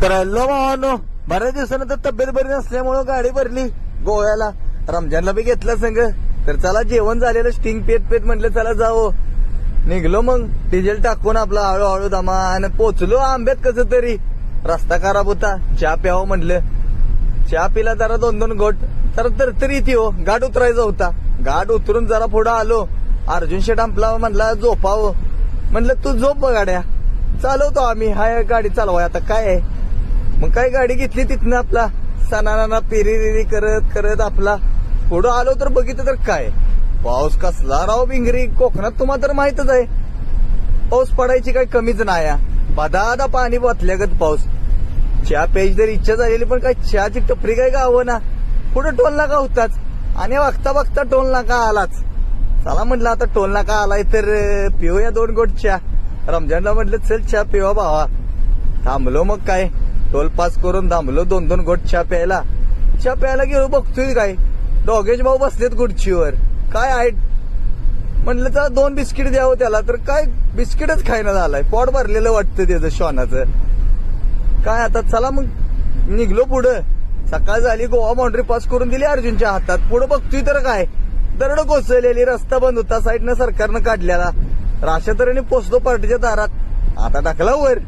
मित्रांनो भावानो, बऱ्याच दिवसानंतर तब्येत बरी नसल्यामुळं गाडी भरली गोव्याला. रमजानला बी घेतलं संग. तर चला जेवण झालेलं स्टिंग पेत पेत म्हटलं चला जावं. निघलो मग डिझेल टाकून आपला हळूहळू दमान पोचलो आंब्यात. कसं तरी रस्ता खराब होता, चहा प्यावं म्हटलं. चहा पिला जरा 2-2 घोट. तर तरी ती हो घाट उतरायचा होता. घाट उतरून जरा पुढं आलो. अर्जुन शेट आपला म्हणला झोपावं. म्हणलं तू झोप बघ गाड्या, चालवतो आम्ही. हाय गाडी चालवाय आता काय आहे. मग काय गाडी घेतली तिथनं आपला सणाना पेरी करत करत आपला पुढं आलो. तर बघितलं तर काय पाऊस कसला राव भिंगरी. कोकणात तुम्हाला तर माहितच आहे पाऊस पडायची काही कमीच नाही. बदादा पाणी बसल्यागत पाऊस. चहा प्यायची तर इच्छा झालेली पण काय चहाची टपरी काय गावं ना. पुढे टोल नाका होताच आणि बघता बघता टोल नाका आलाच. चला म्हटलं आता टोल नाका आलाय तर पिऊया 2 घोट चहा. रमजानला म्हटलं चल चहा पिवा भावा. थांबलो मग काय टोल पास करून थांबलो 2-2 घोट चहा प्यायला. चहा प्यायला गेलो बघतोय काय दोघेच भाऊ बसलेत गुडचीवर. काय आहे म्हटलं तर 2 बिस्किट द्यावं त्याला. तर काय बिस्किटच खायला झालाय. पोट भरलेलं वाटतं त्याचं श्वानाचं. काय आता चला मग निघलो पुढं. सकाळ झाली गोवा बाउंड्री पास करून दिली अर्जुनच्या हातात. पुढं बघतोय तर काय दरड कोसळलेली. रस्ता बंद होता साईडनं सरकारनं काढलेला. राशा तऱ्हेने पोचलो पार्टीच्या दारात. आता टाकला वर